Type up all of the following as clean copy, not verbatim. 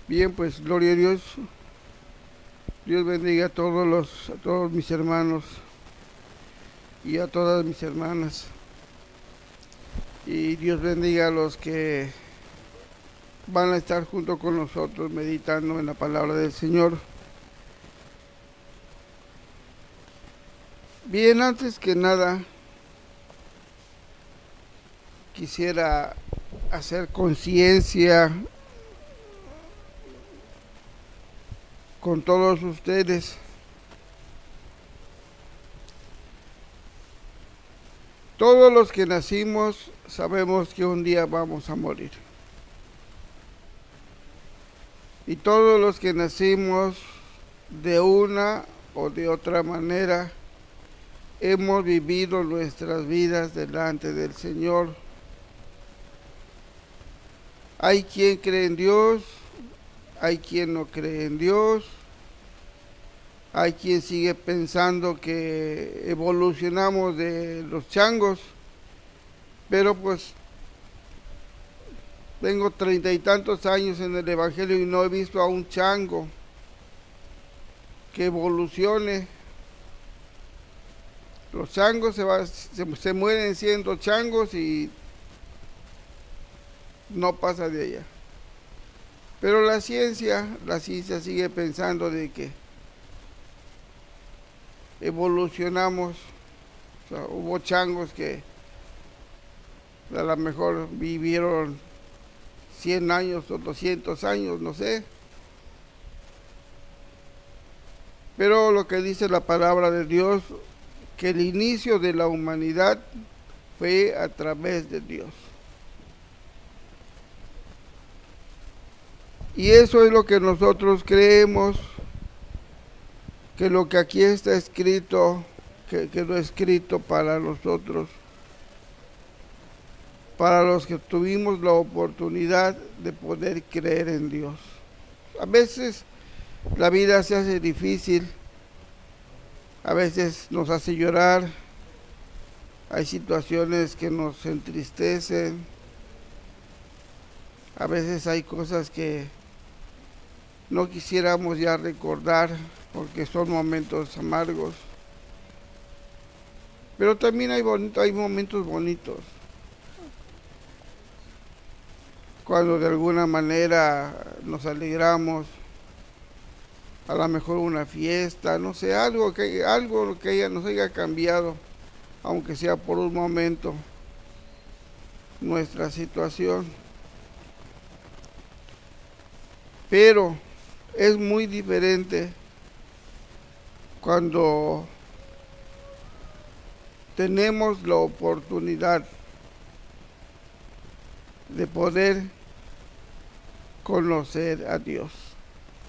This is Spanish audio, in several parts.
Bien, pues gloria a Dios. Dios bendiga a todos mis hermanos y a todas mis hermanas. Y Dios bendiga a los que van a estar junto con nosotros meditando en la palabra del Señor. Bien, antes que nada, quisiera hacer conciencia con todos ustedes. Todos los que nacimos sabemos que un día vamos a morir. Y todos los que nacimos de una o de otra manera hemos vivido nuestras vidas delante del Señor. Hay quien cree en Dios, hay quien no cree en Dios, hay quien sigue pensando que evolucionamos de los changos, pero pues tengo 30 y tantos años en el Evangelio y no he visto a un chango que evolucione. Los changos se mueren siendo changos y no pasa de allá. Pero la ciencia sigue pensando de que evolucionamos. O sea, hubo changos que a lo mejor vivieron 100 años o 200 años, no sé. Pero lo que dice la palabra de Dios, que el inicio de la humanidad fue a través de Dios. Y eso es lo que nosotros creemos, que lo que aquí está escrito, que quedó escrito para nosotros, para los que tuvimos la oportunidad de poder creer en Dios. A veces la vida se hace difícil, a veces nos hace llorar, hay situaciones que nos entristecen, a veces hay cosas que no quisiéramos ya recordar porque son momentos amargos, pero también hay momentos bonitos, cuando de alguna manera nos alegramos, a lo mejor una fiesta, no sé, algo que ella nos haya cambiado, aunque sea por un momento, nuestra situación. Pero es muy diferente cuando tenemos la oportunidad de poder conocer a Dios.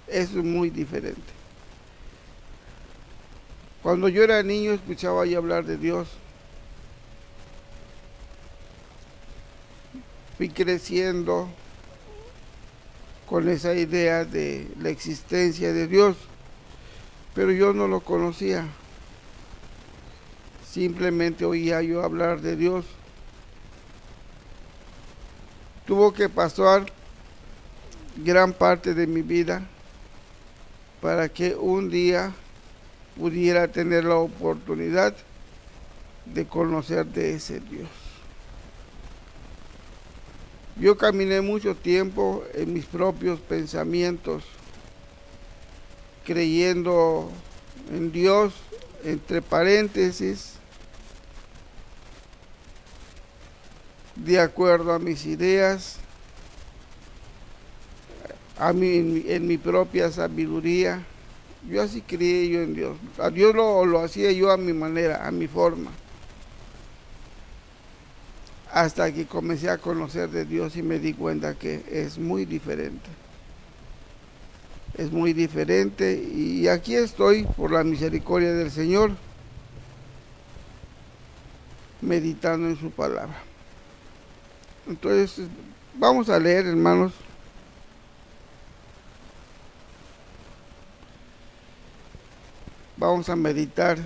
Es muy diferente. Cuando yo era niño escuchaba ahí hablar de Dios. Fui creciendo con esa idea de la existencia de Dios, pero yo no lo conocía. Simplemente oía yo hablar de Dios. Tuvo que pasar gran parte de mi vida para que un día pudiera tener la oportunidad de conocer de ese Dios. Yo caminé mucho tiempo en mis propios pensamientos, creyendo en Dios, entre paréntesis, de acuerdo a mis ideas, en mi propia sabiduría. Yo así creí yo en Dios. A Dios lo hacía yo a mi manera, a mi forma. Hasta que comencé a conocer de Dios y me di cuenta que es muy diferente. Es muy diferente y aquí estoy por la misericordia del Señor, meditando en su palabra. Entonces, vamos a leer, hermanos. Vamos a meditar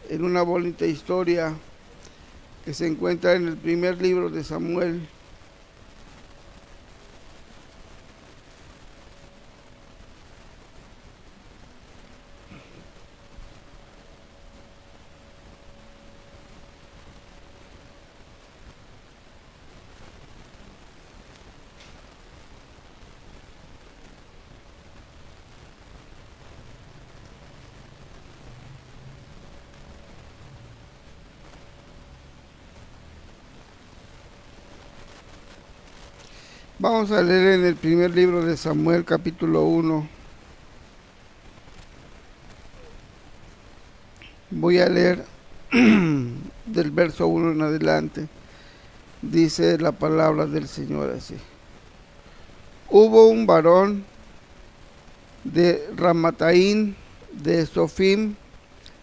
en una bonita historia que se encuentra en el primer libro de Samuel. Vamos a leer en el primer libro de Samuel, capítulo 1. Voy a leer del verso 1 en adelante. Dice la palabra del Señor así. Hubo un varón de Ramataín, de Sofim,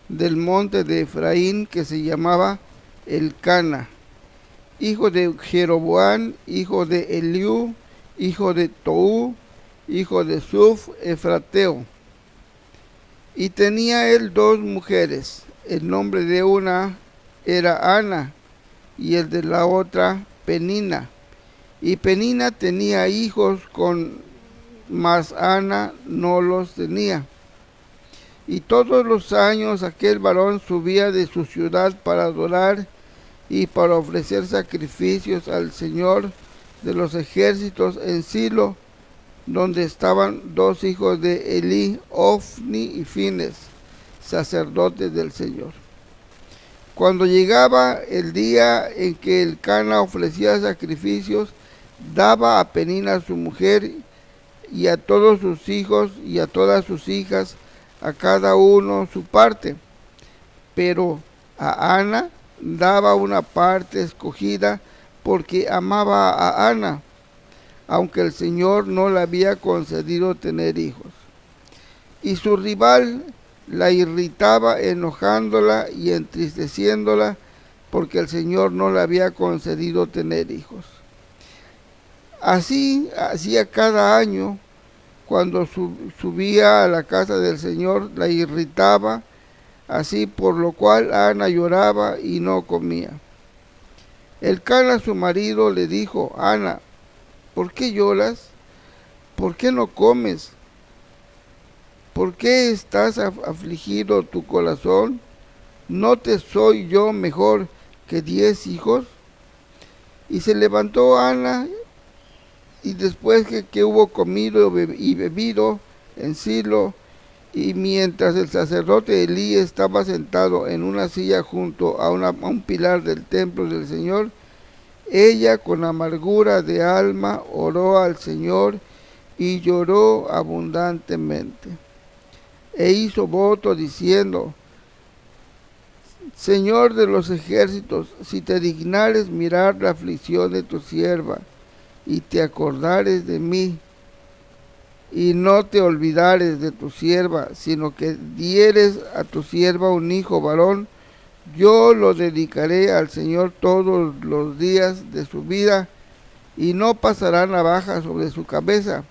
del monte de Efraín, que se llamaba Elcana, hijo de Jeroboam, hijo de Eliú, hijo de Tou, hijo de Suf, efrateo. Y tenía él dos mujeres. El nombre de una era Ana y el de la otra Penina. Y Penina tenía hijos mas Ana no los tenía. Y todos los años aquel varón subía de su ciudad para adorar y para ofrecer sacrificios al Señor de los ejércitos en Silo, donde estaban dos hijos de Elí, Ofni y Fines, sacerdotes del Señor. Cuando llegaba el día en que Elcana ofrecía sacrificios, daba a Penina su mujer y a todos sus hijos y a todas sus hijas, a cada uno su parte. Pero a Ana daba una parte escogida porque amaba a Ana, aunque el Señor no le había concedido tener hijos. Y su rival la irritaba, enojándola y entristeciéndola, porque el Señor no le había concedido tener hijos. Así hacía cada año. Cuando subía a la casa del Señor, la irritaba, así por lo cual Ana lloraba y no comía. Elcana, su marido, le dijo: Ana, ¿por qué lloras? ¿Por qué no comes? ¿Por qué estás afligido tu corazón? ¿No te soy yo mejor que 10 hijos? Y se levantó Ana, y después que hubo comido y bebido en Silo, y mientras el sacerdote Elí estaba sentado en una silla junto a un pilar del templo del Señor, ella con amargura de alma oró al Señor y lloró abundantemente. E hizo voto diciendo: Señor de los ejércitos, si te dignares mirar la aflicción de tu sierva, y te acordares de mí, y no te olvidares de tu sierva, sino que dieres a tu sierva un hijo varón, yo lo dedicaré al Señor todos los días de su vida, y no pasará navaja sobre su cabeza.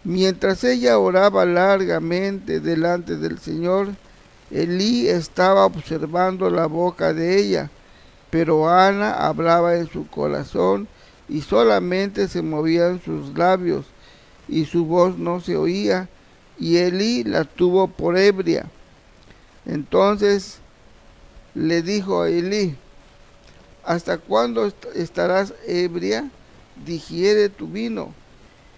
Mientras ella oraba largamente delante del Señor, Elí estaba observando la boca de ella, pero Ana hablaba en su corazón, y solamente se movían sus labios, y su voz no se oía, y Elí la tuvo por ebria. Entonces le dijo a Elí: ¿hasta cuándo estarás ebria? Digiere tu vino.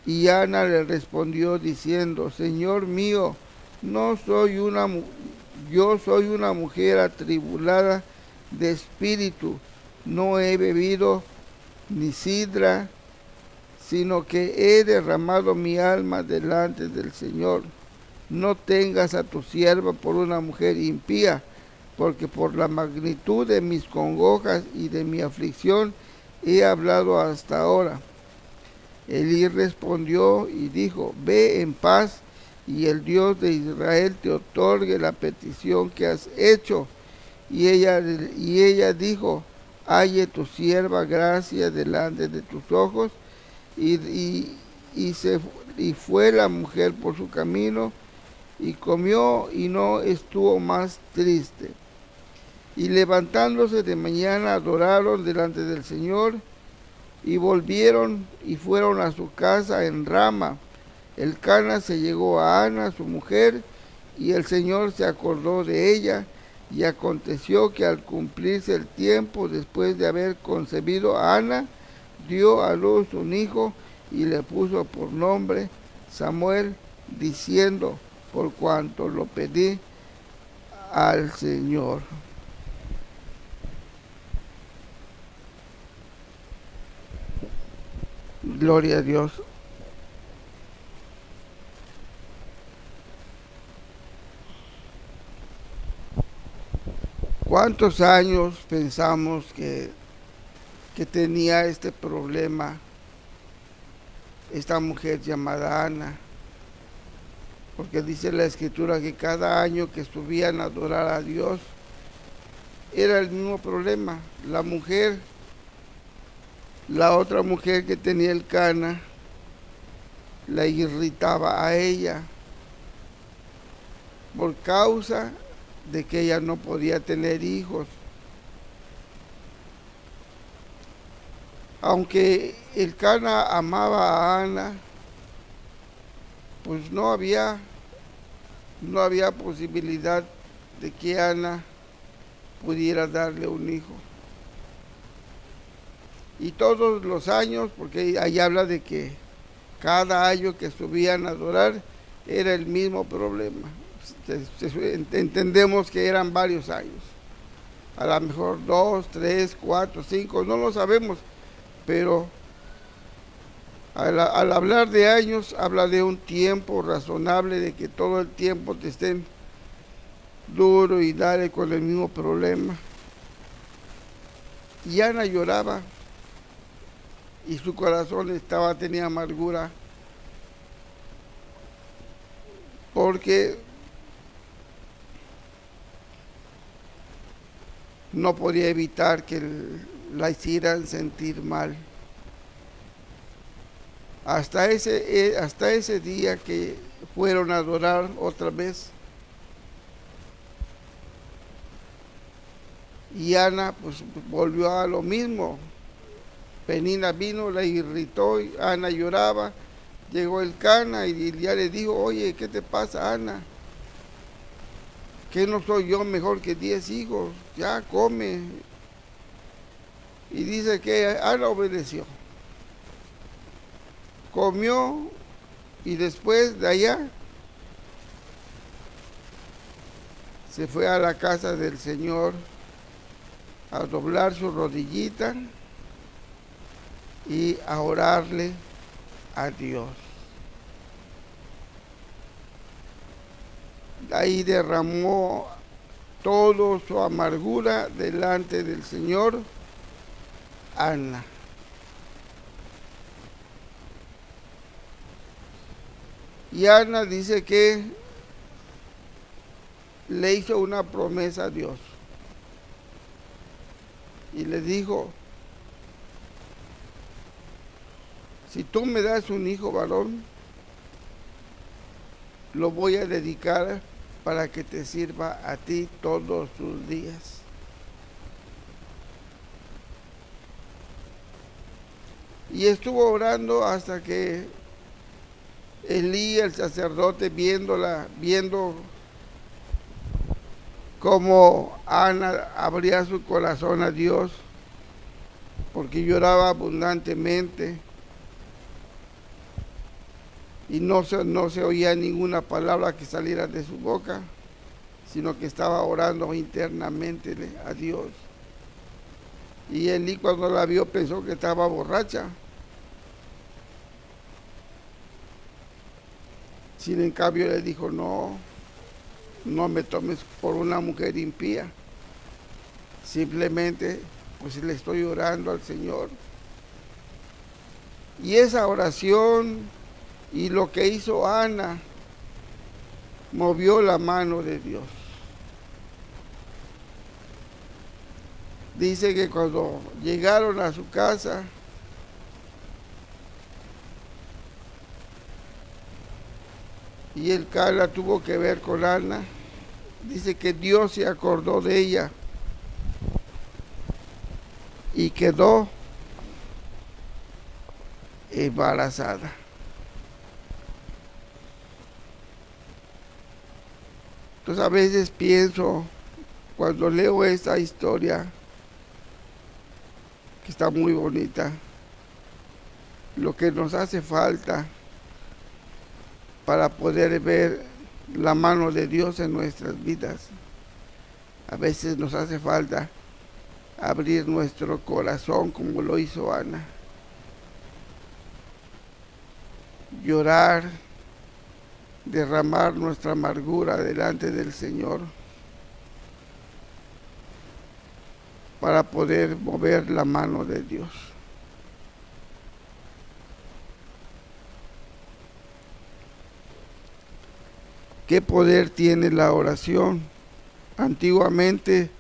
Y Ana le respondió diciendo: Señor mío, yo soy una mujer atribulada de espíritu, no he bebido ni sidra, sino que he derramado mi alma delante del Señor. No tengas a tu sierva por una mujer impía, porque por la magnitud de mis congojas y de mi aflicción he hablado hasta ahora. Elí respondió y dijo: Ve en paz, y el Dios de Israel te otorgue la petición que has hecho. Y ella dijo: Halle tu sierva gracia delante de tus ojos. Y fue la mujer por su camino, y comió, y no estuvo más triste. Y levantándose de mañana adoraron delante del Señor, y volvieron y fueron a su casa en Rama. Elcana se llegó a Ana, su mujer, y el Señor se acordó de ella. Y aconteció que al cumplirse el tiempo, después de haber concebido a Ana, dio a luz un hijo, y le puso por nombre Samuel, diciendo: por cuanto lo pedí al Señor. Gloria a Dios. ¿Cuántos años pensamos que tenía este problema esta mujer llamada Ana? Porque dice la escritura que cada año que subían a adorar a Dios era el mismo problema. La mujer, la otra mujer que tenía el Cana, la irritaba a ella por causa de que ella no podía tener hijos. Aunque el Cana amaba a Ana, pues no había posibilidad de que Ana pudiera darle un hijo. Y todos los años, porque ahí habla de que cada año que subían a adorar era el mismo problema. Entendemos que eran varios años, a lo mejor 2, 3, 4, 5, no lo sabemos, pero al hablar de años, habla de un tiempo razonable, de que todo el tiempo te estén duro y dale con el mismo problema. Y Ana lloraba y su corazón tenía amargura, porque no podía evitar que la hicieran sentir mal. Hasta ese día que fueron a adorar otra vez. Y Ana pues volvió a lo mismo. Penina vino, la irritó, y Ana lloraba. Llegó el Cana y ya le dijo: oye, ¿qué te pasa, Ana? ¿Que no soy yo mejor que 10 hijos? Ya come. Y dice que Ana obedeció. Comió y después de allá se fue a la casa del Señor a doblar su rodillita y a orarle a Dios. Ahí derramó toda su amargura delante del Señor Ana. Y Ana dice que le hizo una promesa a Dios. Y le dijo: si tú me das un hijo varón, lo voy a dedicar para que te sirva a ti todos sus días. Y estuvo orando hasta que Elí, el sacerdote, viendo cómo Ana abría su corazón a Dios, porque lloraba abundantemente y no se oía ninguna palabra que saliera de su boca, sino que estaba orando internamente a Dios. Y Elí, cuando la vio, pensó que estaba borracha. Sin en cambio le dijo: no me tomes por una mujer impía. Simplemente pues le estoy orando al Señor. Y esa oración y lo que hizo Ana movió la mano de Dios. Dice que cuando llegaron a su casa, y el Cana tuvo que ver con Ana, dice que Dios se acordó de ella y quedó embarazada. Entonces a veces pienso, cuando leo esta historia, que está muy bonita, lo que nos hace falta para poder ver la mano de Dios en nuestras vidas. A veces nos hace falta abrir nuestro corazón como lo hizo Ana. llorar, derramar nuestra amargura delante del Señor para poder mover la mano de Dios. ¿Qué poder tiene la oración? Antiguamente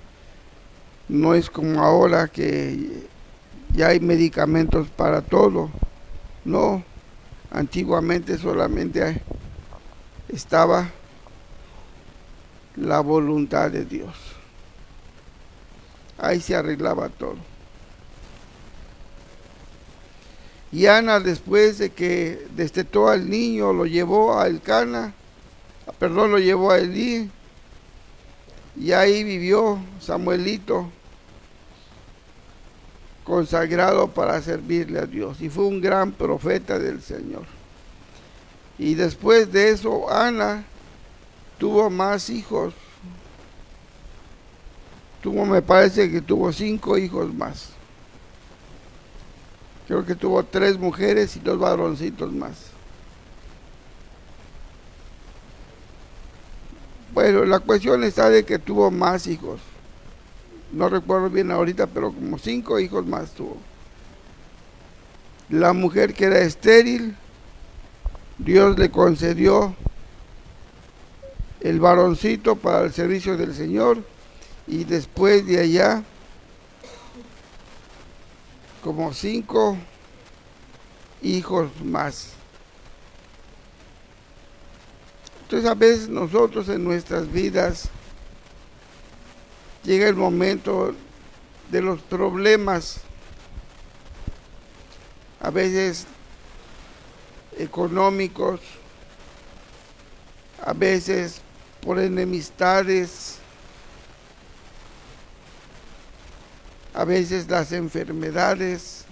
no es como ahora que ya hay medicamentos para todo. No, antiguamente solamente estaba la voluntad de Dios. Ahí se arreglaba todo. Y Ana, después de que destetó al niño, lo llevó a Elcana, lo llevó a Elí, y ahí vivió Samuelito consagrado para servirle a Dios, y fue un gran profeta del Señor. Y después de eso, Ana tuvo más hijos. Me parece que tuvo 5 hijos más. Creo que tuvo 3 mujeres y 2 varoncitos más. Bueno, la cuestión está de que tuvo más hijos. No recuerdo bien ahorita, pero como 5 hijos más tuvo. La mujer que era estéril, Dios le concedió el varoncito para el servicio del Señor, y después de allá, como 5 hijos más. Entonces, a veces nosotros en nuestras vidas llega el momento de los problemas, a veces económicos, a veces por enemistades, a veces las enfermedades.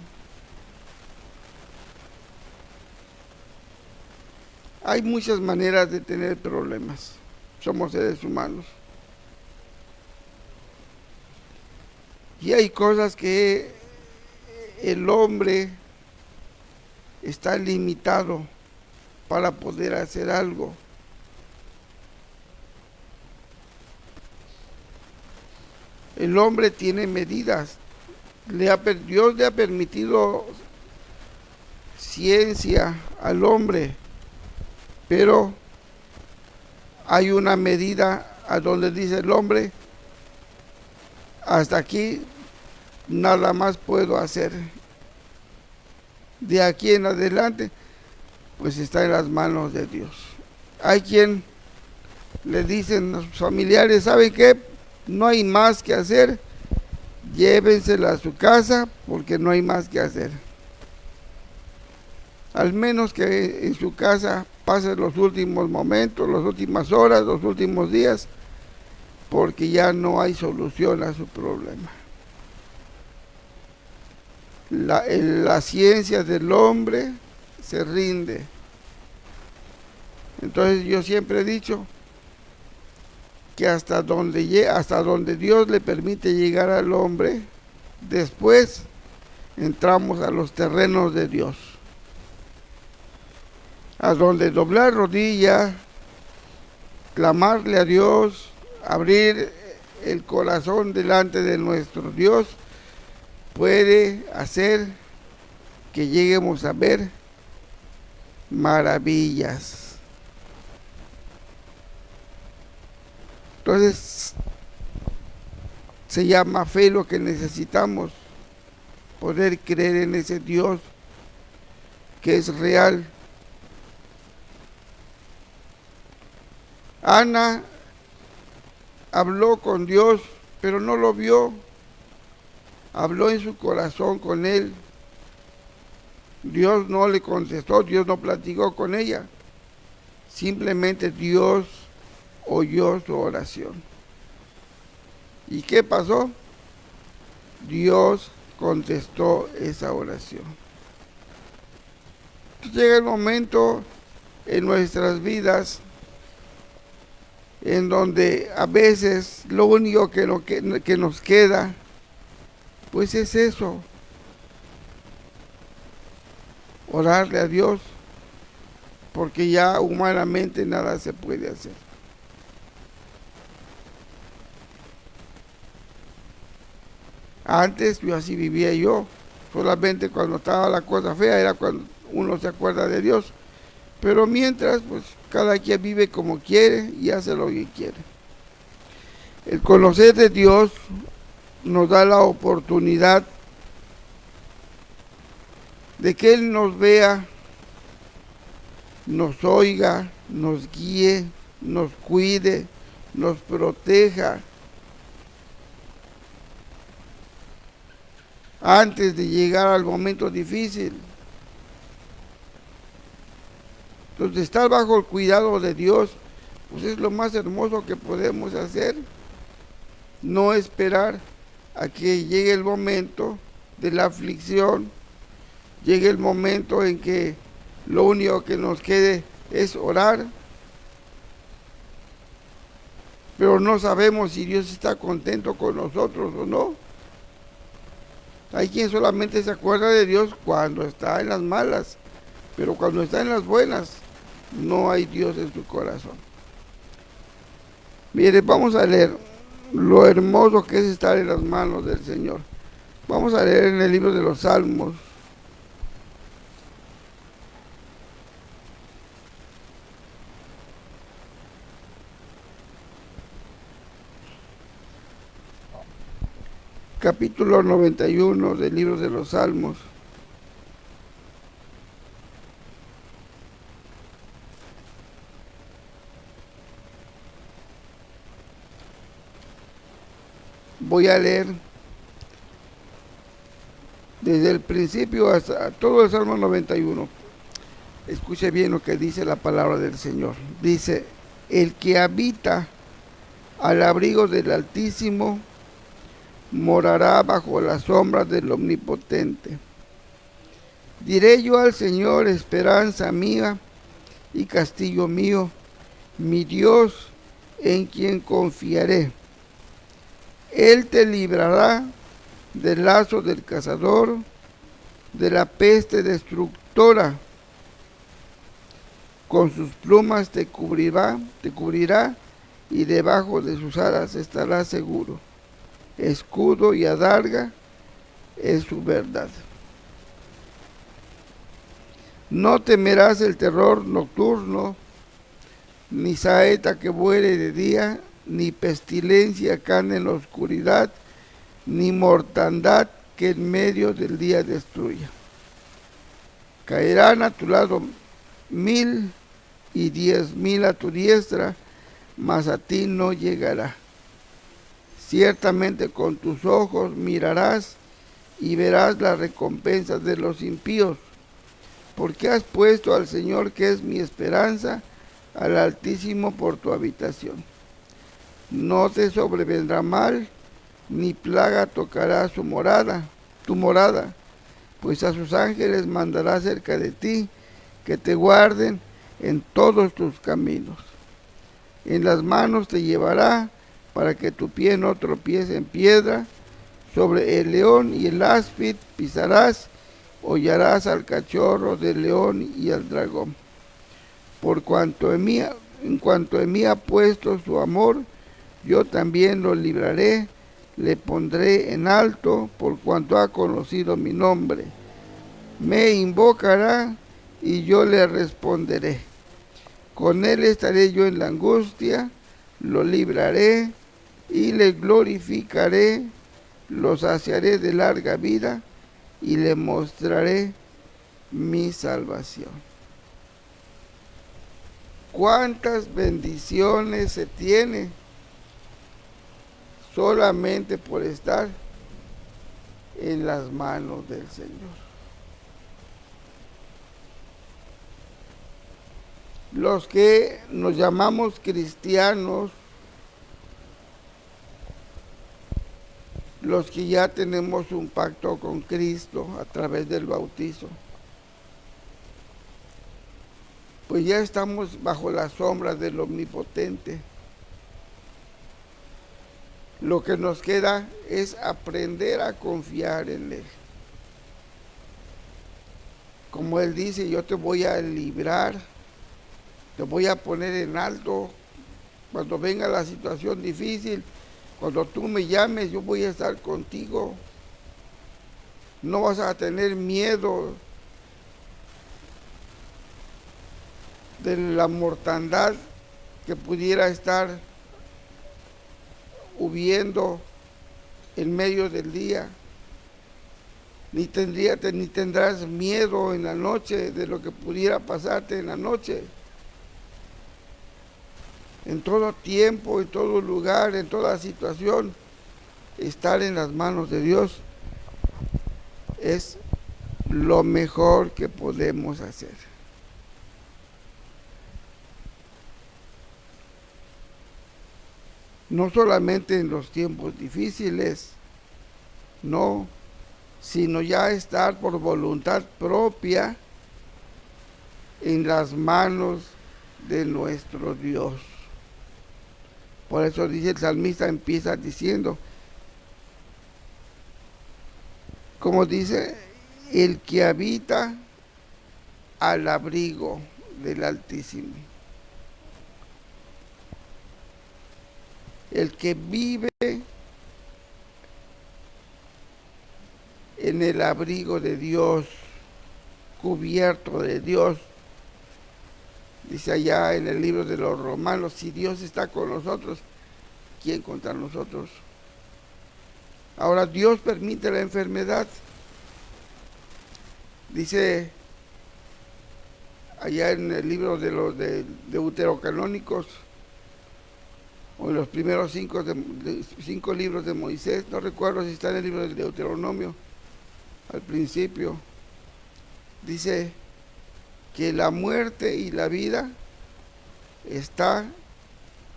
Hay muchas maneras de tener problemas. Somos seres humanos. Y hay cosas que el hombre está limitado para poder hacer algo. El hombre tiene medidas. Dios le ha permitido ciencia al hombre, pero hay una medida a donde dice el hombre: hasta aquí nada más puedo hacer. De aquí en adelante, pues está en las manos de Dios. Hay quien le dicen a sus familiares: ¿saben qué? No hay más que hacer, llévensela a su casa porque no hay más que hacer. Al menos que en su casa pasen los últimos momentos, las últimas horas, los últimos días, porque ya no hay solución a su problema. La ciencia del hombre se rinde. Entonces yo siempre he dicho que hasta donde Dios le permite llegar al hombre, después entramos a los terrenos de Dios, a donde doblar rodilla, clamarle a Dios, abrir el corazón delante de nuestro Dios, puede hacer que lleguemos a ver maravillas. Entonces, se llama fe lo que necesitamos, poder creer en ese Dios que es real. Ana habló con Dios, pero no lo vio. Habló en su corazón con él. Dios no le contestó, Dios no platicó con ella. Simplemente Dios oyó su oración. ¿Y qué pasó? Dios contestó esa oración. Entonces llega el momento en nuestras vidas en donde a veces lo único que nos queda, pues es eso: orarle a Dios, porque ya humanamente nada se puede hacer. Antes yo así vivía yo, solamente cuando estaba la cosa fea era cuando uno se acuerda de Dios, pero mientras pues cada quien vive como quiere y hace lo que quiere. El conocer de Dios nos da la oportunidad de que Él nos vea, nos oiga, nos guíe, nos cuide, nos proteja. Antes de llegar al momento difícil. Entonces, estar bajo el cuidado de Dios, pues es lo más hermoso que podemos hacer. No esperar a que llegue el momento de la aflicción, llegue el momento en que lo único que nos quede es orar, pero no sabemos si Dios está contento con nosotros o no. Hay quien solamente se acuerda de Dios cuando está en las malas, pero cuando está en las buenas, no hay Dios en su corazón. Mire, vamos a leer lo hermoso que es estar en las manos del Señor. Vamos a leer en el libro de los Salmos. Capítulo 91 del libro de los Salmos. Voy a leer desde el principio hasta todo el Salmo 91. Escuche bien lo que dice la palabra del Señor. Dice, el que habita al abrigo del Altísimo morará bajo la sombra del Omnipotente. Diré yo al Señor, esperanza mía y castillo mío, mi Dios en quien confiaré. Él te librará del lazo del cazador, de la peste destructora. Con sus plumas te cubrirá y debajo de sus alas estarás seguro. Escudo y adarga es su verdad. No temerás el terror nocturno, ni saeta que vuele de día, ni pestilencia que ande en la oscuridad, ni mortandad que en medio del día destruya. Caerán a tu lado 1000 y 10,000 a tu diestra, mas a ti no llegará. Ciertamente con tus ojos mirarás y verás la recompensa de los impíos, porque has puesto al Señor, que es mi esperanza, al Altísimo por tu habitación. No te sobrevendrá mal, ni plaga tocará tu morada, pues a sus ángeles mandará cerca de ti, que te guarden en todos tus caminos. En las manos te llevará, para que tu pie no tropiece en piedra. Sobre el león y el áspid pisarás, hollarás al cachorro del león y al dragón. En cuanto en mí ha puesto su amor, yo también lo libraré, le pondré en alto, por cuanto ha conocido mi nombre. Me invocará y yo le responderé. Con él estaré yo en la angustia, lo libraré y le glorificaré, lo saciaré de larga vida y le mostraré mi salvación. ¿Cuántas bendiciones se tiene solamente por estar en las manos del Señor? Los que nos llamamos cristianos, los que ya tenemos un pacto con Cristo a través del bautizo, pues ya estamos bajo la sombra del Omnipotente. Lo que nos queda es aprender a confiar en Él. Como Él dice, yo te voy a librar, te voy a poner en alto. Cuando venga la situación difícil, cuando tú me llames, yo voy a estar contigo. No vas a tener miedo de la mortandad que pudiera estar hubiendo en medio del día. Ni tendrás miedo en la noche de lo que pudiera pasarte en la noche. En todo tiempo, en todo lugar, en toda situación, estar en las manos de Dios es lo mejor que podemos hacer. No solamente en los tiempos difíciles, no, sino ya estar por voluntad propia en las manos de nuestro Dios. Por eso dice el salmista, empieza diciendo, como dice, el que habita al abrigo del Altísimo, el que vive en el abrigo de Dios, cubierto de Dios. Dice allá en el libro de los Romanos, si Dios está con nosotros, ¿quién contra nosotros? Ahora, Dios permite la enfermedad. Dice allá en el libro de los deuterocanónicos, o en los primeros 5 libros de Moisés, no recuerdo si está en el libro del Deuteronomio, al principio, dice que la muerte y la vida está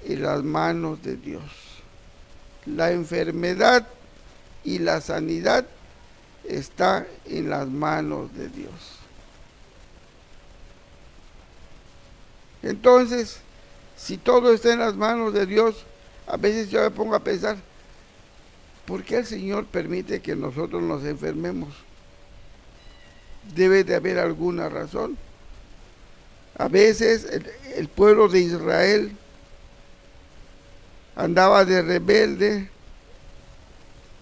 en las manos de Dios. La enfermedad y la sanidad está en las manos de Dios. Entonces, si todo está en las manos de Dios, a veces yo me pongo a pensar, ¿por qué el Señor permite que nosotros nos enfermemos? Debe de haber alguna razón. A veces el pueblo de Israel andaba de rebelde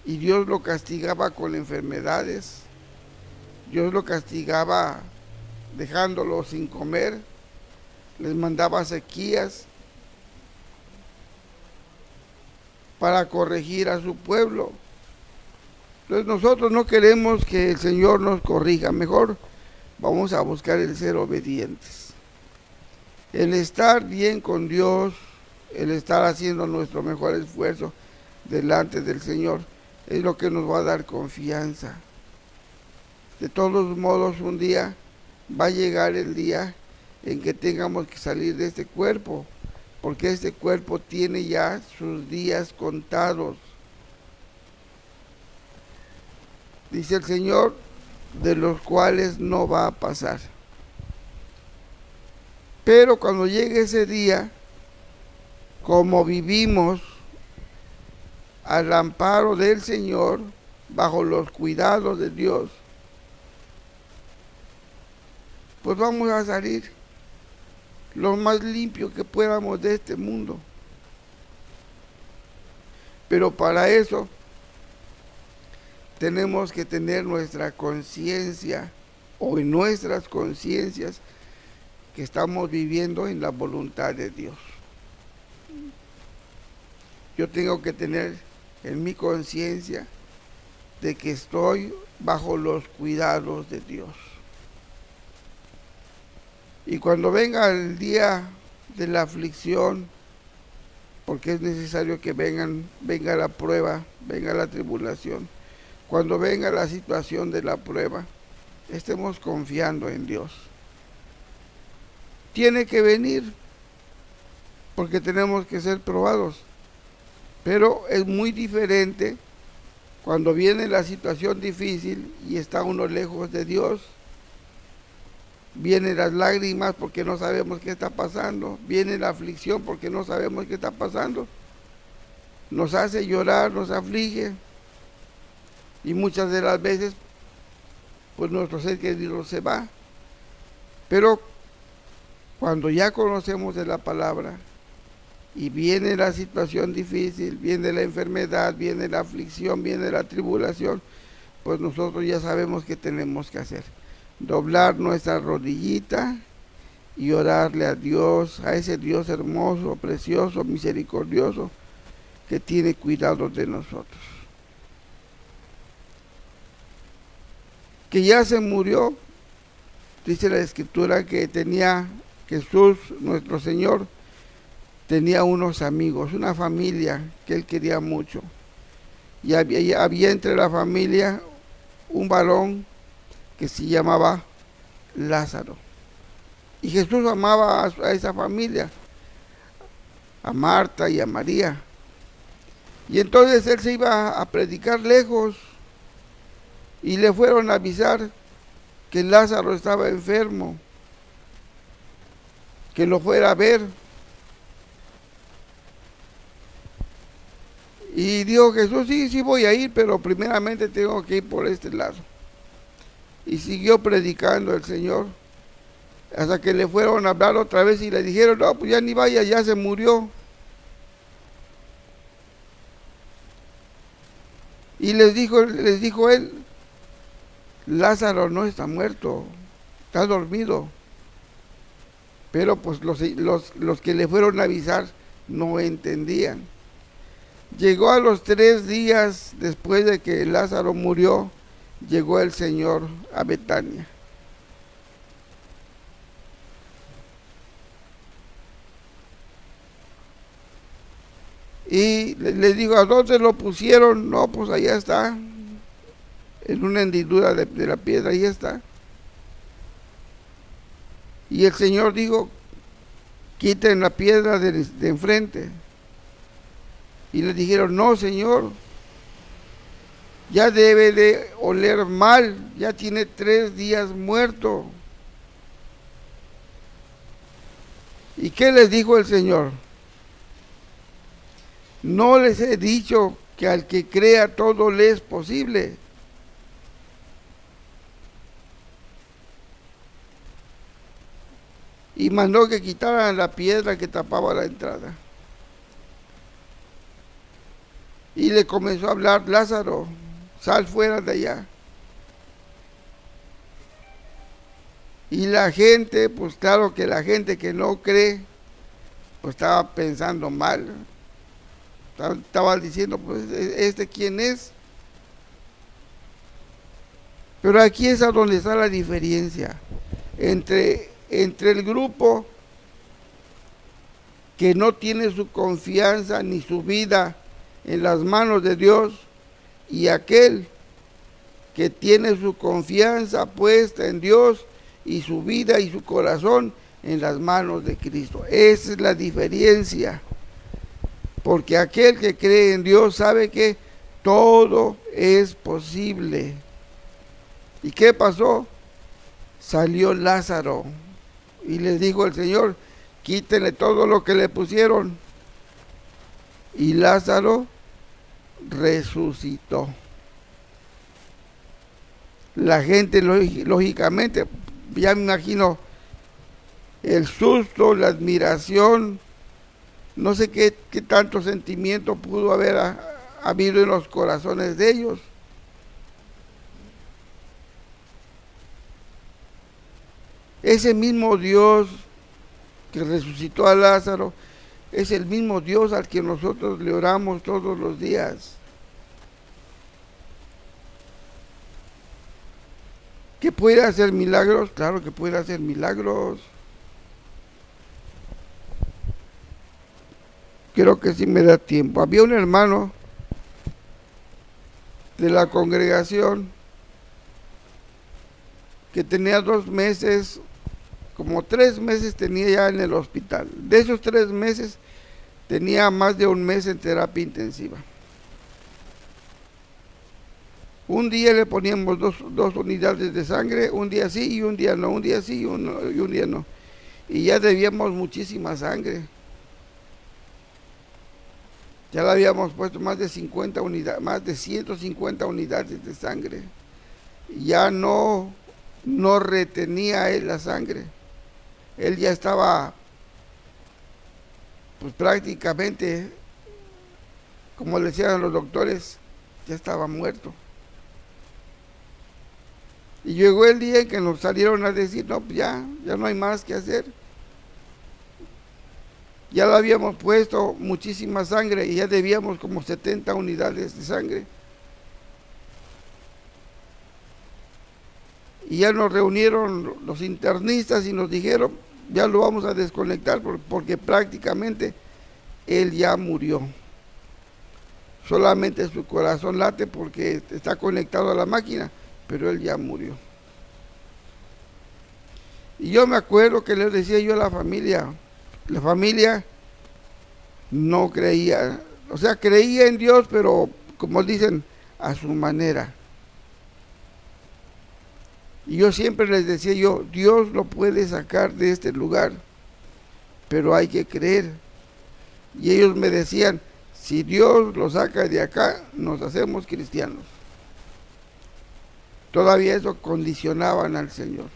y Dios lo castigaba con enfermedades. Dios lo castigaba dejándolo sin comer, les mandaba sequías para corregir a su pueblo. Entonces nosotros no queremos que el Señor nos corrija, mejor vamos a buscar el ser obedientes. El estar bien con Dios, el estar haciendo nuestro mejor esfuerzo delante del Señor, es lo que nos va a dar confianza. De todos modos, un día va a llegar el día en que tengamos que salir de este cuerpo, porque este cuerpo tiene ya sus días contados. Dice el Señor, de los cuales no va a pasar. Pero cuando llegue ese día, como vivimos al amparo del Señor, bajo los cuidados de Dios, pues vamos a salir lo más limpio que podamos de este mundo. Pero para eso tenemos que tener nuestra conciencia, o en nuestras conciencias, que estamos viviendo en la voluntad de Dios. Yo tengo que tener en mi conciencia de que estoy bajo los cuidados de Dios. Y cuando venga el día de la aflicción, porque es necesario que venga la prueba, venga la tribulación, cuando venga la situación de la prueba, estemos confiando en Dios. Tiene que venir, porque tenemos que ser probados. Pero es muy diferente cuando viene la situación difícil y está uno lejos de Dios. Vienen las lágrimas porque no sabemos qué está pasando. Viene la aflicción porque no sabemos qué está pasando. Nos hace llorar, nos aflige. Y muchas de las veces, pues nuestro ser querido se va. Pero Cuando ya conocemos de la palabra y viene la situación difícil, viene la enfermedad, viene la aflicción, viene la tribulación, pues nosotros ya sabemos qué tenemos que hacer. Doblar nuestra rodillita y orarle a Dios, a ese Dios hermoso, precioso, misericordioso, que tiene cuidado de nosotros. Que ya se murió, dice la Escritura, que tenía Jesús, nuestro Señor, tenía unos amigos, una familia que él quería mucho. Y había entre la familia un varón que se llamaba Lázaro. Y Jesús amaba a esa familia, a Marta y a María. Y entonces él se iba a predicar lejos y le fueron a avisar que Lázaro estaba enfermo, que lo fuera a ver. Y dijo Jesús, sí voy a ir, pero primeramente tengo que ir por este lado. Y siguió predicando el Señor, hasta que le fueron a hablar otra vez y le dijeron, no, pues ya ni vaya, ya se murió. Y les dijo él, Lázaro no está muerto, está dormido. Pero pues los que le fueron a avisar no entendían. Llegó a los 3 días después de que Lázaro murió, llegó el Señor a Betania. Y le digo, ¿a dónde lo pusieron? No, pues allá está, en una hendidura de la piedra, ahí está. Y el Señor dijo, quiten la piedra de enfrente. Y le dijeron, no, Señor, ya debe de oler mal, ya tiene 3 días muerto. ¿Y qué les dijo el Señor? No les he dicho que al que crea todo le es posible. Y mandó que quitaran la piedra que tapaba la entrada. Y le comenzó a hablar, Lázaro, sal fuera de allá. Y la gente, pues claro que la gente que no cree, pues estaba pensando mal. Estaba diciendo, pues, ¿este quién es? Pero aquí es a donde está la diferencia entre el grupo que no tiene su confianza ni su vida en las manos de Dios y aquel que tiene su confianza puesta en Dios y su vida y su corazón en las manos de Cristo. Esa es la diferencia, porque aquel que cree en Dios sabe que todo es posible. ¿Y qué pasó? Salió Lázaro y les dijo el Señor, quítenle todo lo que le pusieron. Y Lázaro resucitó. La gente, lógicamente, ya me imagino el susto, la admiración, no sé qué tanto sentimiento pudo haber habido en los corazones de ellos. Ese mismo Dios que resucitó a Lázaro es el mismo Dios al que nosotros le oramos todos los días. ¿Que puede hacer milagros? Claro que puede hacer milagros. Creo que sí me da tiempo. Había un hermano de la congregación que tenía 2 meses, como 3 meses tenía ya en el hospital. De esos 3 meses tenía más de 1 mes en terapia intensiva. Un día le poníamos dos unidades de sangre, un día sí y un día no, un día sí y un día no. Y ya debíamos muchísima sangre. Ya le habíamos puesto más de 50 unidades, más de 150 unidades de sangre. Ya no retenía él la sangre. Él ya estaba, pues prácticamente, como le decían los doctores, ya estaba muerto. Y llegó el día en que nos salieron a decir, no, pues ya no hay más que hacer. Ya le habíamos puesto muchísima sangre y ya debíamos como 70 unidades de sangre. Y ya nos reunieron los internistas y nos dijeron, ya lo vamos a desconectar porque prácticamente él ya murió. Solamente su corazón late porque está conectado a la máquina, pero él ya murió. Y yo me acuerdo que le decía yo a la familia no creía, o sea, creía en Dios, pero como dicen, a su manera. Y yo siempre les decía yo, Dios lo puede sacar de este lugar, pero hay que creer. Y ellos me decían, si Dios lo saca de acá, nos hacemos cristianos. Todavía eso condicionaban al Señor.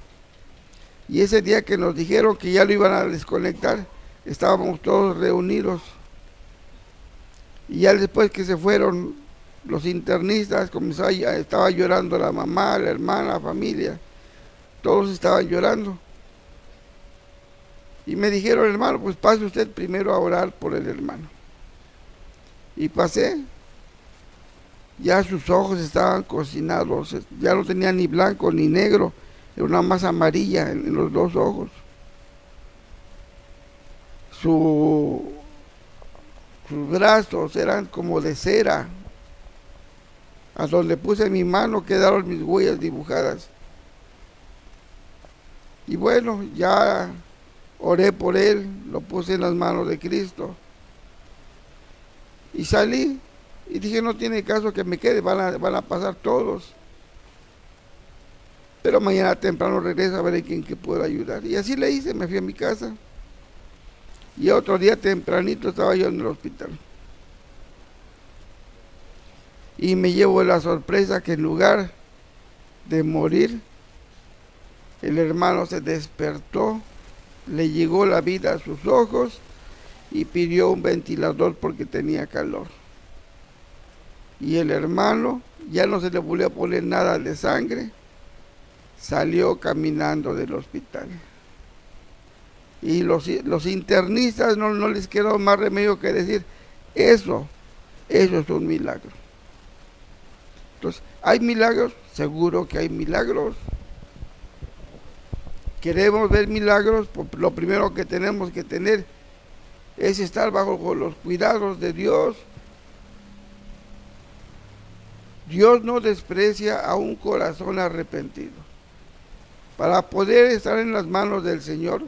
Y ese día que nos dijeron que ya lo iban a desconectar, estábamos todos reunidos. Y ya después que se fueron los internistas, estaba llorando la mamá, la hermana, la familia. Todos estaban llorando. Y me dijeron, hermano, pues pase usted primero a orar por el hermano. Y pasé. Ya sus ojos estaban cocinados, ya no tenía ni blanco ni negro, era una masa amarilla en los dos ojos. Sus brazos eran como de cera. A donde puse mi mano quedaron mis huellas dibujadas. Y bueno, ya oré por él, lo puse en las manos de Cristo. Y salí y dije, no tiene caso que me quede, van a pasar todos. Pero mañana temprano regreso a ver en quién que puedo ayudar. Y así le hice, me fui a mi casa. Y otro día tempranito estaba yo en el hospital. Y me llevo la sorpresa que en lugar de morir, el hermano se despertó, le llegó la vida a sus ojos y pidió un ventilador porque tenía calor. Y el hermano ya no se le volvió a poner nada de sangre, salió caminando del hospital. Y los internistas no les quedó más remedio que decir, eso es un milagro. Entonces, ¿hay milagros? Seguro que hay milagros. Queremos ver milagros, pues lo primero que tenemos que tener es estar bajo los cuidados de Dios. Dios no desprecia a un corazón arrepentido. Para poder estar en las manos del Señor,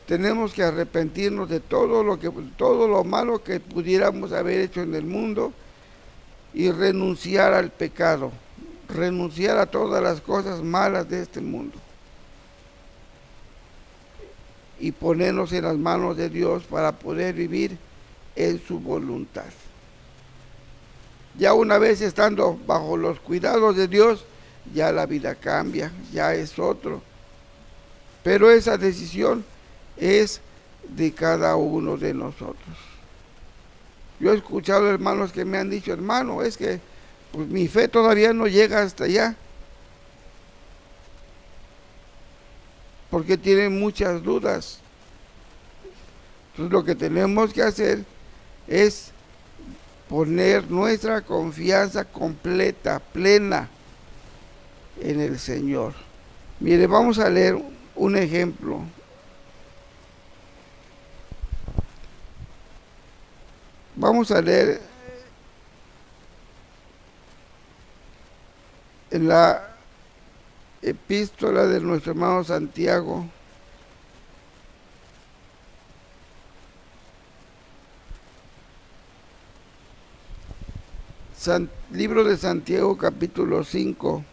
tenemos que arrepentirnos de todo lo malo que pudiéramos haber hecho en el mundo y renunciar al pecado, renunciar a todas las cosas malas de este mundo y ponernos en las manos de Dios para poder vivir en su voluntad. Ya una vez estando bajo los cuidados de Dios, ya la vida cambia, ya es otro. Pero esa decisión es de cada uno de nosotros. Yo he escuchado hermanos que me han dicho, hermano, es que pues, mi fe todavía no llega hasta allá, porque tienen muchas dudas. Entonces lo que tenemos que hacer es poner nuestra confianza completa, plena en el Señor. Mire, vamos a leer un ejemplo. Vamos a leer en la epístola de nuestro hermano Santiago. Libro de Santiago, capítulo 5.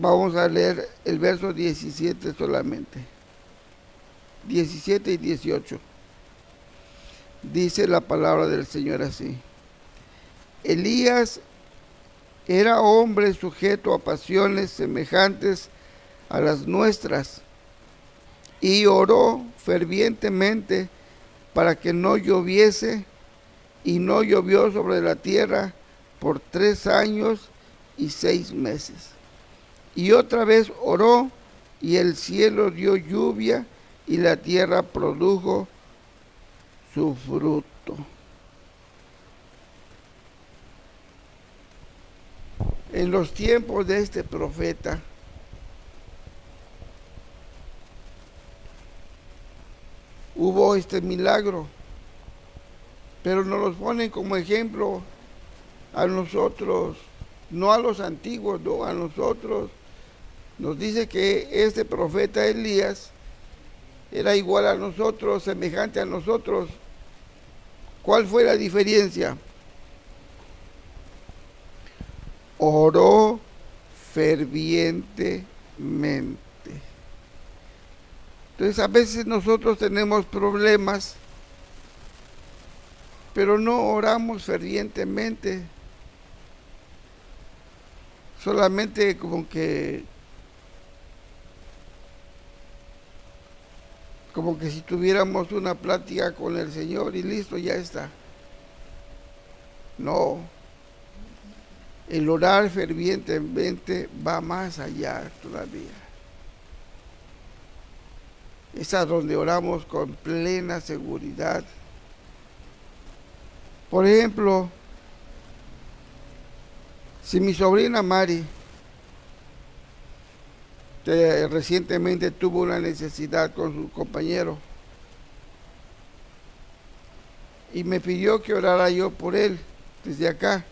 Vamos a leer el verso 17 solamente. 17 y 18. Dice la palabra del Señor así: Elías era hombre sujeto a pasiones semejantes a las nuestras, y oró fervientemente para que no lloviese, y no llovió sobre la tierra por 3 años y 6 meses. Y otra vez oró, y el cielo dio lluvia, y la tierra produjo su fruto. En los tiempos de este profeta, hubo este milagro, pero nos los ponen como ejemplo a nosotros, no a los antiguos, no a nosotros. Nos dice que este profeta Elías era igual a nosotros, semejante a nosotros. ¿Cuál fue la diferencia? Oró fervientemente. Entonces a veces nosotros tenemos problemas, pero no oramos fervientemente. Solamente como que si tuviéramos una plática con el Señor y listo, ya está. No, el orar fervientemente va más allá todavía. Es a donde oramos con plena seguridad. Por ejemplo, si mi sobrina Mari recientemente tuvo una necesidad con su compañero y me pidió que orara yo por él desde acá,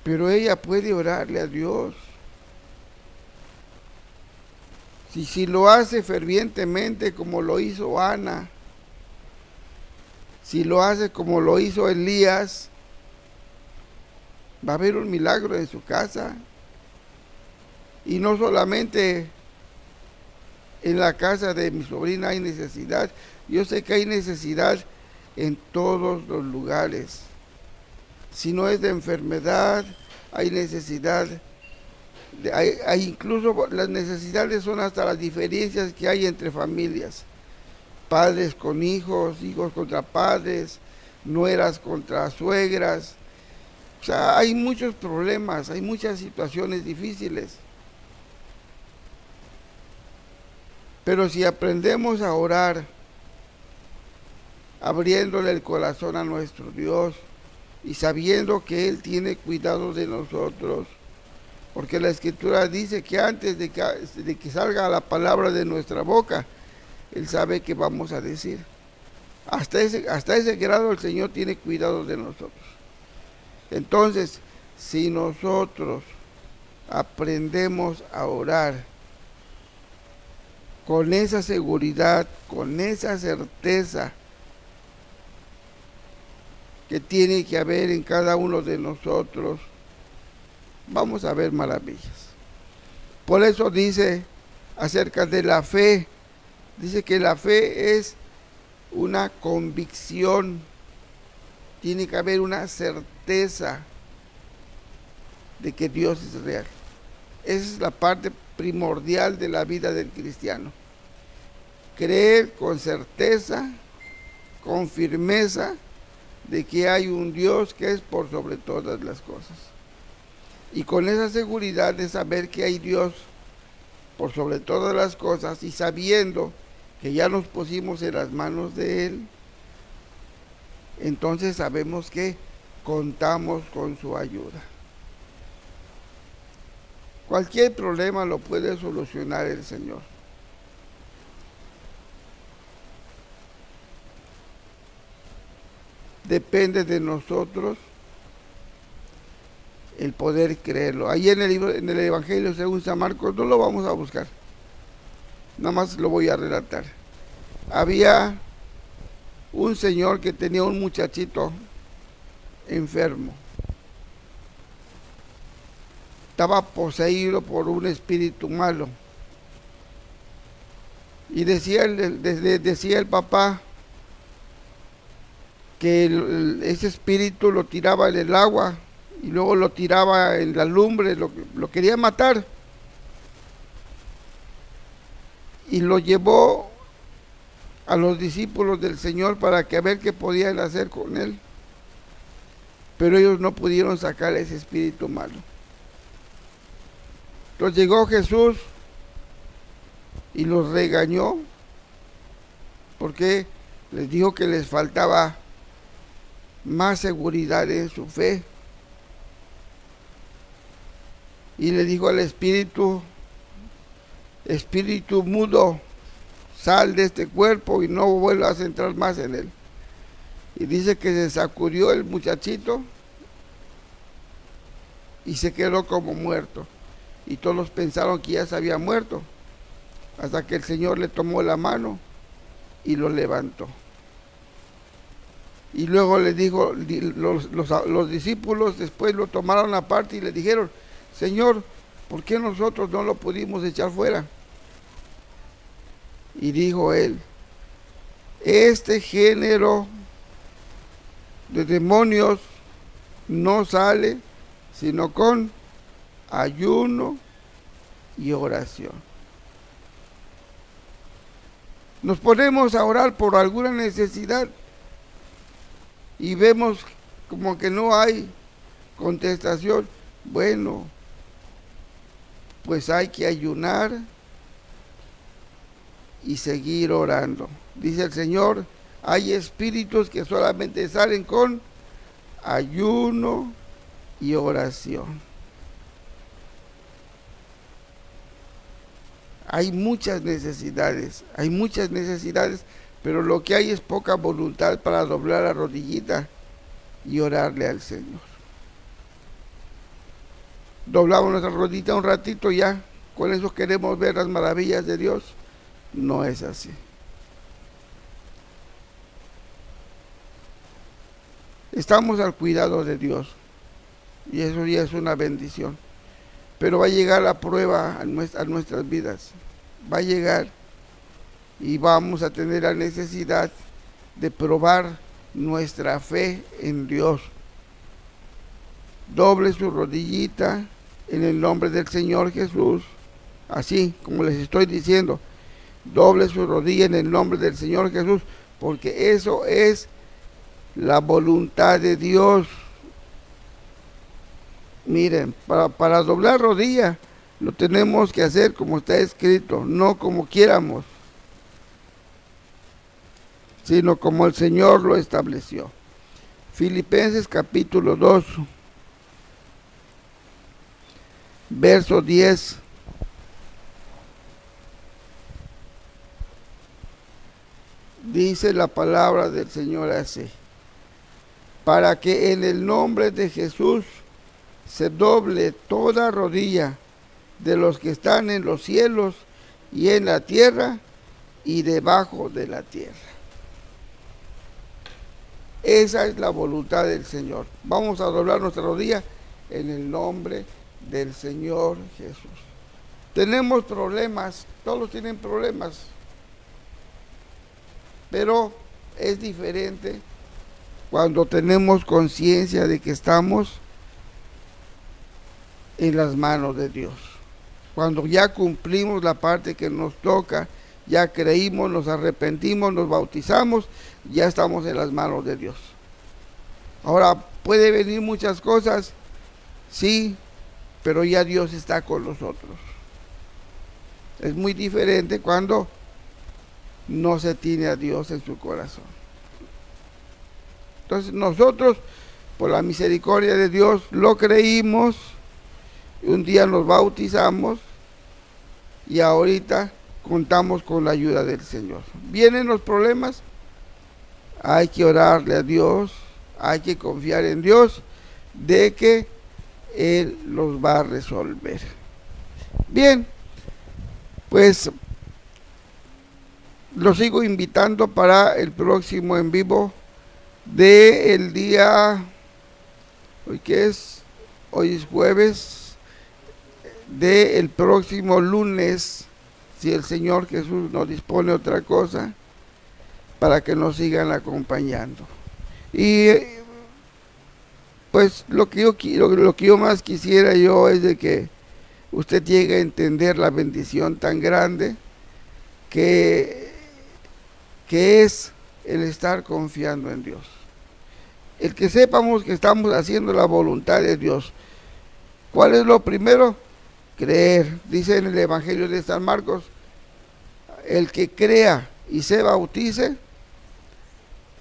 pero ella puede orarle a Dios. Si lo hace fervientemente como lo hizo Ana, si lo hace como lo hizo Elías, va a haber un milagro en su casa. Y no solamente en la casa de mi sobrina hay necesidad, yo sé que hay necesidad en todos los lugares. Si no es de enfermedad, hay necesidad, hay incluso las necesidades son hasta las diferencias que hay entre familias. Padres con hijos, hijos contra padres, nueras contra suegras. O sea, hay muchos problemas, hay muchas situaciones difíciles. Pero si aprendemos a orar, abriéndole el corazón a nuestro Dios y sabiendo que Él tiene cuidado de nosotros, porque la Escritura dice que antes de que salga la palabra de nuestra boca, Él sabe qué vamos a decir. Hasta ese grado el Señor tiene cuidado de nosotros. Entonces, si nosotros aprendemos a orar con esa seguridad, con esa certeza que tiene que haber en cada uno de nosotros, vamos a ver maravillas. Por eso dice acerca de la fe, dice que la fe es una convicción, tiene que haber una certeza de que Dios es real. Esa es la parte primordial de la vida del cristiano. Creer con certeza, con firmeza, de que hay un Dios que es por sobre todas las cosas. Y con esa seguridad de saber que hay Dios por sobre todas las cosas y sabiendo que ya nos pusimos en las manos de Él, entonces sabemos que contamos con su ayuda. Cualquier problema lo puede solucionar el Señor. Depende de nosotros el poder creerlo. Ahí en el Evangelio según San Marcos, no lo vamos a buscar, nada más lo voy a relatar. Había un señor que tenía un muchachito enfermo. Estaba poseído por un espíritu malo. Y decía decía el papá que ese espíritu lo tiraba en el agua y luego lo tiraba en la lumbre, lo quería matar. Y lo llevó a los discípulos del Señor para que a ver qué podían hacer con él. Pero ellos no pudieron sacar ese espíritu malo. Entonces llegó Jesús y los regañó porque les dijo que les faltaba más seguridad en su fe. Y le dijo al espíritu mudo, sal de este cuerpo y no vuelvas a entrar más en él. Y dice que se sacudió el muchachito y se quedó como muerto. Y todos pensaron que ya se había muerto, hasta que el Señor le tomó la mano y lo levantó. Y luego le dijo, los discípulos después lo tomaron aparte y le dijeron, Señor, ¿por qué nosotros no lo pudimos echar fuera? Y dijo él, este género de demonios no sale sino con ayuno y oración. Nos ponemos a orar por alguna necesidad y vemos como que no hay contestación. Bueno, pues hay que ayunar y seguir orando. Dice el Señor, hay espíritus que solamente salen con ayuno y oración. Hay muchas necesidades, pero lo que hay es poca voluntad para doblar la rodillita y orarle al Señor. Doblamos nuestra rodillita un ratito ya, con eso queremos ver las maravillas de Dios. No es así. Estamos al cuidado de Dios y eso ya es una bendición. Pero va a llegar la prueba a nuestras vidas. Va a llegar y vamos a tener la necesidad de probar nuestra fe en Dios. Doble su rodillita en el nombre del Señor Jesús. Así como les estoy diciendo, doble su rodilla en el nombre del Señor Jesús, porque eso es la voluntad de Dios. Miren, para doblar rodilla lo tenemos que hacer como está escrito, no como quieramos, sino como el Señor lo estableció. Filipenses capítulo 2, verso 10. Dice la palabra del Señor así: para que en el nombre de Jesús se doble toda rodilla de los que están en los cielos y en la tierra y debajo de la tierra. Esa es la voluntad del Señor. Vamos a doblar nuestra rodilla en el nombre del Señor Jesús. Tenemos problemas, todos tienen problemas, pero es diferente cuando tenemos conciencia de que estamos en las manos de Dios. Cuando ya cumplimos la parte que nos toca, ya creímos, nos arrepentimos, nos bautizamos, ya estamos en las manos de Dios. Ahora, puede venir muchas cosas, sí, pero ya Dios está con nosotros. Es muy diferente cuando no se tiene a Dios en su corazón. Entonces nosotros, por la misericordia de Dios, lo creímos. Un día nos bautizamos y ahorita contamos con la ayuda del Señor. Vienen los problemas, hay que orarle a Dios, hay que confiar en Dios de que Él los va a resolver. Bien, pues los sigo invitando para el próximo en vivo del día, ¿hoy qué es? Hoy es jueves, del próximo lunes si el Señor Jesús nos dispone otra cosa, para que nos sigan acompañando. Y pues lo que yo más quisiera yo es de que usted llegue a entender la bendición tan grande que es el estar confiando en Dios. El que sepamos que estamos haciendo la voluntad de Dios. ¿Cuál es lo primero? Creer. Dice en el Evangelio de San Marcos, el que crea y se bautice,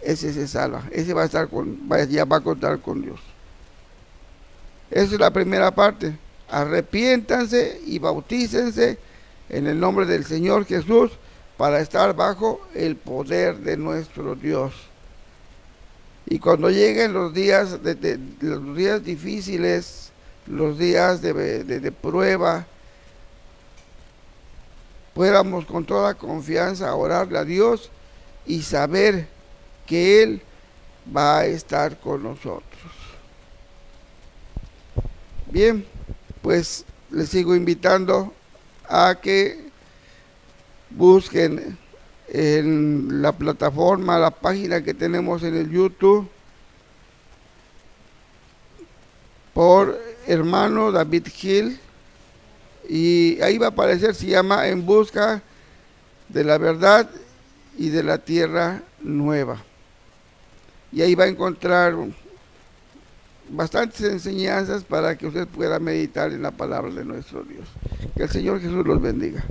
ese se salva, ese ya va a contar con Dios. Esa es la primera parte. Arrepiéntanse y bautícense en el nombre del Señor Jesús para estar bajo el poder de nuestro Dios. Y cuando lleguen los días los días difíciles, los días de prueba, podamos con toda confianza orarle a Dios y saber que Él va a estar con nosotros. Bien, pues les sigo invitando a que busquen en la plataforma, la página que tenemos en el YouTube, por hermano David Gil, y ahí va a aparecer, se llama En Busca de la Verdad y de la Tierra Nueva. Y ahí va a encontrar bastantes enseñanzas para que usted pueda meditar en la palabra de nuestro Dios. Que el Señor Jesús los bendiga.